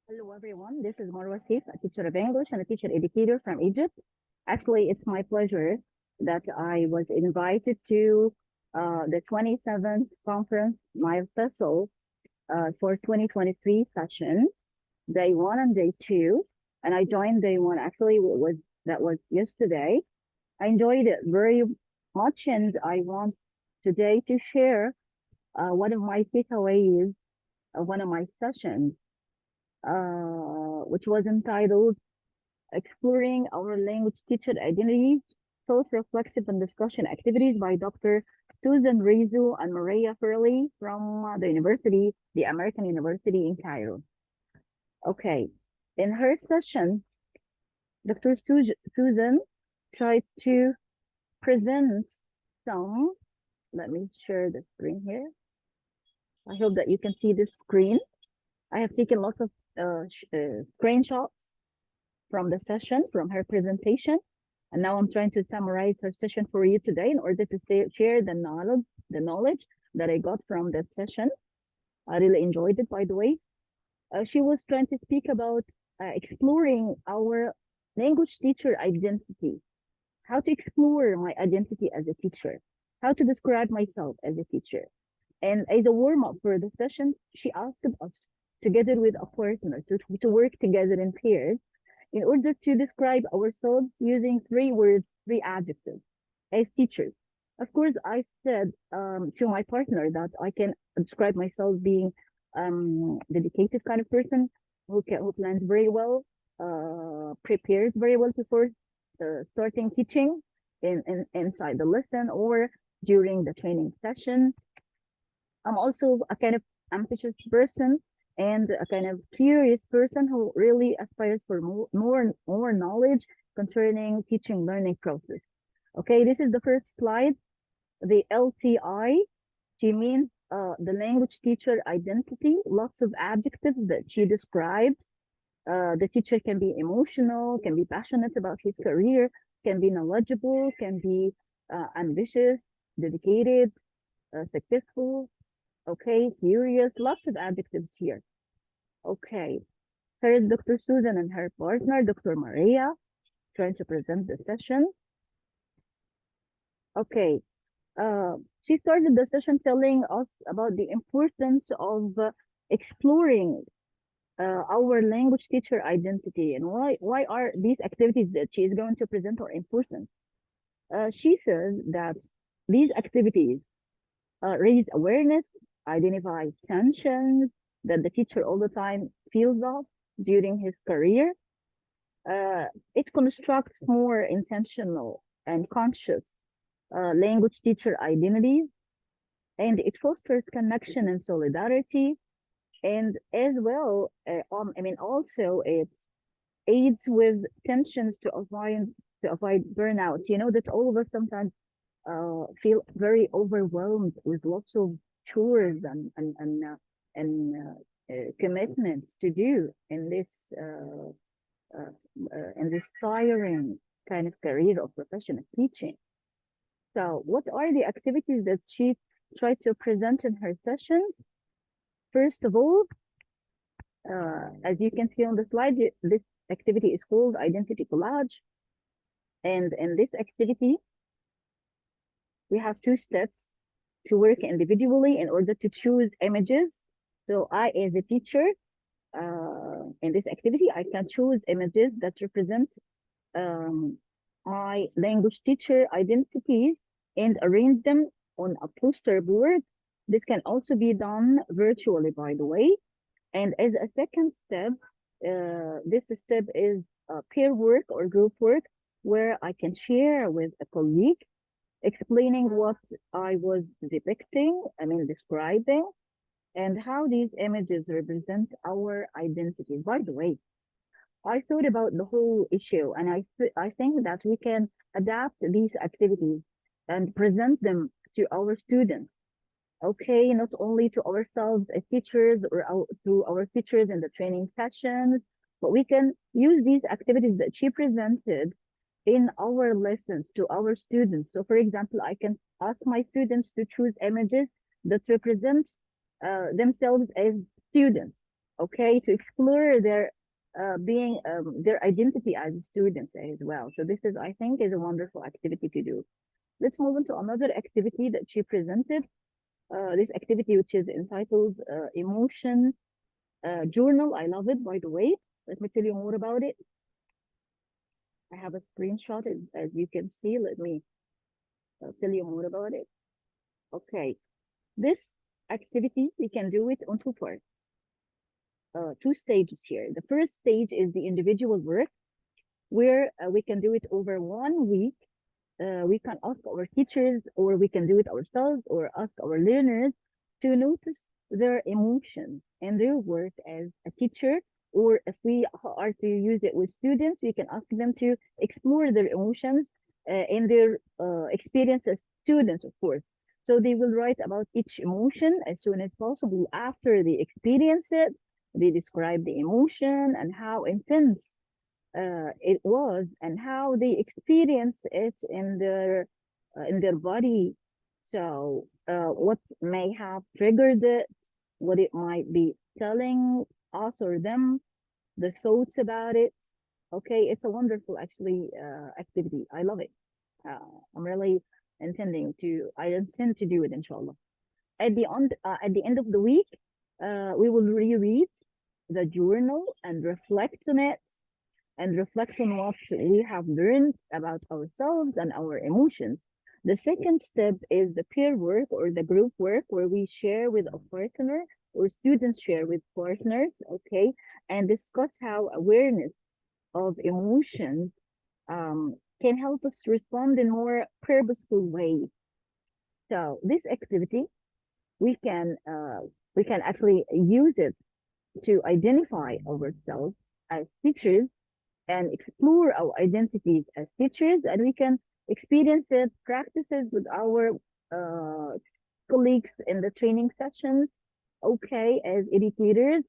Hello, everyone. This is Marwa Seif, a teacher of English and a teacher educator from Egypt. Actually, it's my pleasure that I was invited to the 27th conference, Nile TESOL, for 2023 session, day one and day two. And I joined day one. Actually, that was yesterday. I enjoyed it very much, and I want today to share one of my takeaways of one of my sessions, which was entitled Exploring Our Language Teacher Identity, Self-Reflexive and Discussion Activities by Dr. Susan Raiso and Maria Furley from the American University in Cairo. Okay, in her session, Susan tried to present some, let me share the screen here. I hope that you can see the screen. I have taken lots of screenshots from the session, from her presentation. And now I'm trying to summarize her session for you today in order to share the knowledge that I got from the session. I really enjoyed it, by the way. She was trying to speak about exploring our language teacher identity, how to explore my identity as a teacher, how to describe myself as a teacher. And as a warm up for the session, she asked us, together with a partner, to work together in pairs in order to describe ourselves using three words, three adjectives as teachers. Of course, I said to my partner that I can describe myself being dedicated kind of person who plans very well, prepares very well before starting teaching inside the lesson or during the training session. I'm also a kind of ambitious person and a kind of curious person who really aspires for more knowledge concerning teaching learning process. Okay, this is the first slide. The LTI, she means the language teacher identity, lots of adjectives that she describes. The teacher can be emotional, can be passionate about his career, can be knowledgeable, can be ambitious, dedicated, successful, okay, curious, lots of adjectives here. Okay, here is Dr. Susan and her partner, Dr. Maria, trying to present the session. Okay, she started the session telling us about the importance of exploring our language teacher identity and why are these activities that she is going to present are important. She says that these activities raise awareness, identify tensions that the teacher all the time feels of during his career. It constructs more intentional and conscious language teacher identities, and it fosters connection and solidarity. And as well, also it aids with tensions to avoid burnout. You know that all of us sometimes feel very overwhelmed with lots of chores and commitments to do in this tiring kind of career of professional teaching. So, what are the activities that she tried to present in her sessions? First of all, as you can see on the slide, this activity is called identity collage. And in this activity, we have two steps to work individually in order to choose images. So I, as a teacher, in this activity, I can choose images that represent um, my language teacher identities and arrange them on a poster board. This can also be done virtually, by the way. And as a second step, this step is peer work or group work, where I can share with a colleague explaining what I was describing, and how these images represent our identity. By the way, I thought about the whole issue, and I think that we can adapt these activities and present them to our students. Okay, not only to ourselves as teachers or to our teachers in the training sessions, but we can use these activities that she presented in our lessons to our students. So, for example, I can ask my students to choose images that represent themselves as students. okay, to explore their being their identity as students as well. So this is, I think, is a wonderful activity to do. Let's move on to another activity that she presented. This activity, which is entitled Emotion Journal. I love it, by the way. Let me tell you more about it. I have a screenshot, as you can see. Let me tell you more about it. Okay, this activity, we can do it on two parts, two stages here. The first stage is the individual work, where we can do it over 1 week. We can ask our teachers, or we can do it ourselves, or ask our learners to notice their emotions and their work as a teacher. Or if we are to use it with students, we can ask them to explore their emotions and their experience as students, of course. So they will write about each emotion as soon as possible after they experience it. They describe the emotion and how intense it was, and how they experience it in their body. So what may have triggered it, what it might be telling us or them, the thoughts about it. Okay, it's a wonderful actually activity. I love it. I'm really I intend to do it, inshallah. At the end of the week, we will reread the journal and reflect on it, and reflect on what we have learned about ourselves and our emotions. The second step is the peer work or the group work, where we share with a partner, or students share with partners, okay, and discuss how awareness of emotions can help us respond in more purposeful ways. So this activity, we can uh, we can actually use it to identify ourselves as teachers and explore our identities as teachers, and we can experience it, practices with our uh, colleagues in the training sessions, okay, as educators,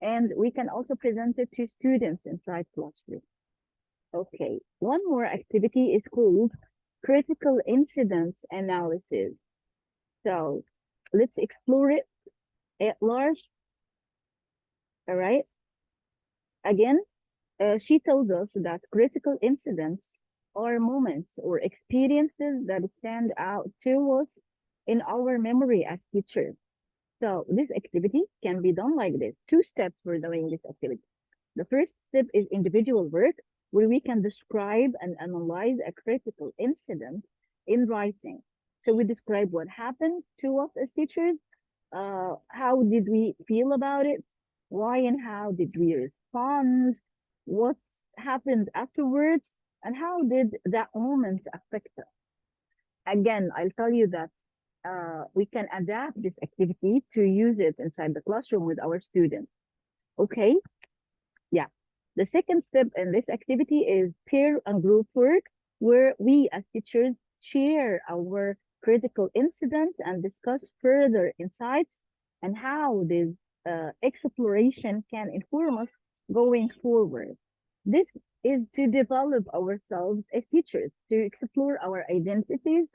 and we can also present it to students inside classroom. Okay, one more activity is called critical incidents analysis. So let's explore it at large. All right. Again, she tells us that critical incidents are moments or experiences that stand out to us in our memory as teachers. So this activity can be done like this. Two steps for doing this activity. The first step is individual work, where we can describe and analyze a critical incident in writing. So we describe what happened to us as teachers, how did we feel about it, why and how did we respond, what happened afterwards, and how did that moment affect us. Again, I'll tell you that we can adapt this activity to use it inside the classroom with our students. Okay, yeah. The second step in this activity is peer and group work, where we as teachers share our critical incidents and discuss further insights and how this exploration can inform us going forward. This is to develop ourselves as teachers, to explore our identities,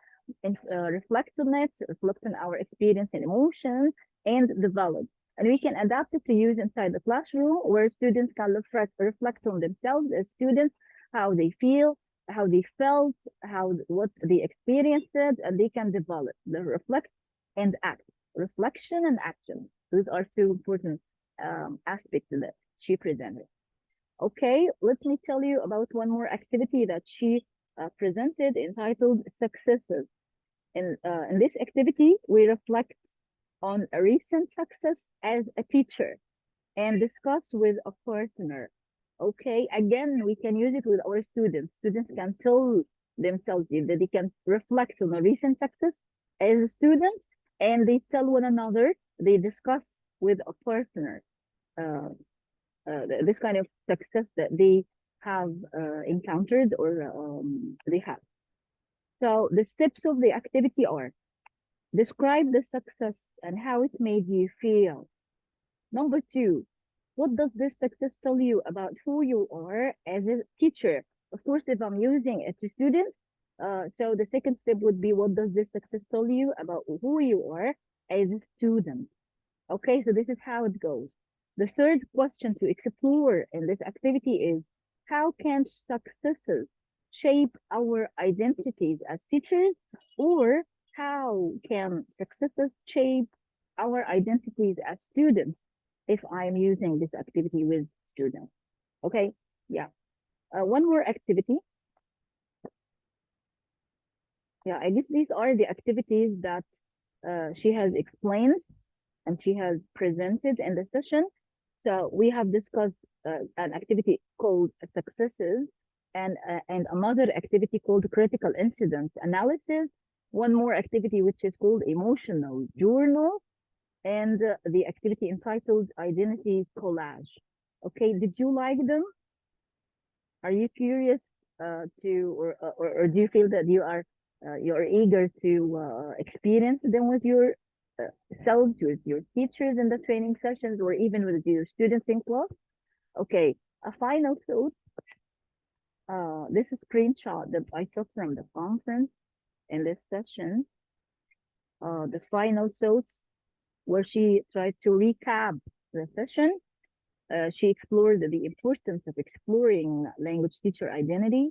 and reflect on it, reflect on our experience and emotions, and develop. And we can adapt it to use inside the classroom, where students can reflect on themselves as students, how they feel, how they felt, what they experienced, and they can develop the reflect and act. Reflection and action. Those are two important aspects that she presented. Okay, let me tell you about one more activity that she presented, entitled Successes. In this activity, we reflect on a recent success as a teacher and discuss with a partner. Okay, again, we can use it with our students. Students can tell themselves that they can reflect on a recent success as a student, and they tell one another, they discuss with a partner uh, this kind of success that they have encountered, or they have. So the steps of the activity are: describe the success and how it made you feel. Number two, what does this success tell you about who you are as a teacher? Of course, if I'm using it to students, so the second step would be, what does this success tell you about who you are as a student? Okay, so this is how it goes. The third question to explore in this activity is, how can successes shape our identities as teachers, or how can successes shape our identities as students if I'm using this activity with students? Okay, yeah. One more activity. Yeah, I guess these are the activities that she has explained and she has presented in the session. So we have discussed an activity called successes, and another activity called critical incidents analysis. One more activity which is called emotional journal, and the activity entitled identity collage. Okay, did you like them? Are you curious or do you feel that you're eager to experience them with your uh, selves, with your teachers in the training sessions, or even with your students in class? Okay, a final thought. This screenshot that I took from the conference in this session, the final thoughts where she tried to recap the session. She explored the importance of exploring language teacher identity,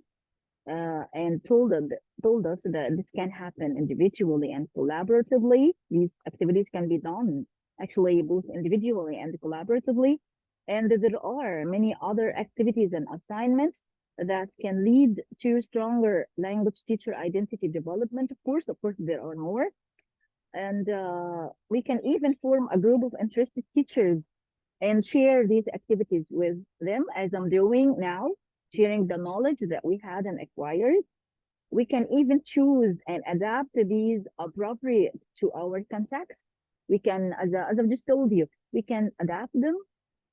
and told us that this can happen individually and collaboratively. These activities can be done actually both individually and collaboratively. And there are many other activities and assignments that can lead to stronger language teacher identity development. Of course, there are more. And we can even form a group of interested teachers and share these activities with them, as I'm doing now, sharing the knowledge that we had and acquired. We can even choose and adapt these appropriate to our context. We can, as I've just told you, we can adapt them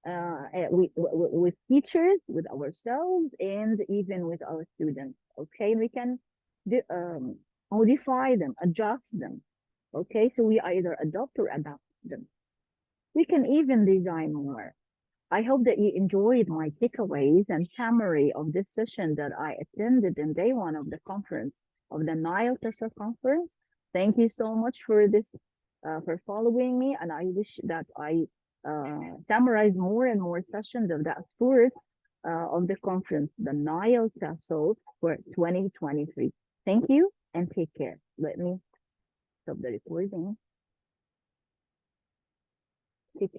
with teachers, with ourselves, and even with our students. Okay, we can modify them, adjust them. Okay, so we either adopt or adapt them. We can even design more. I hope that you enjoyed my takeaways and summary of this session that I attended in day one of the conference, of the Nile TESOL conference. Thank you so much for this, for following me, and I wish that I summarize more and more sessions of that tour of the conference, the Nile TESOL for 2023. Thank you and take care. Let me stop the recording. Take care.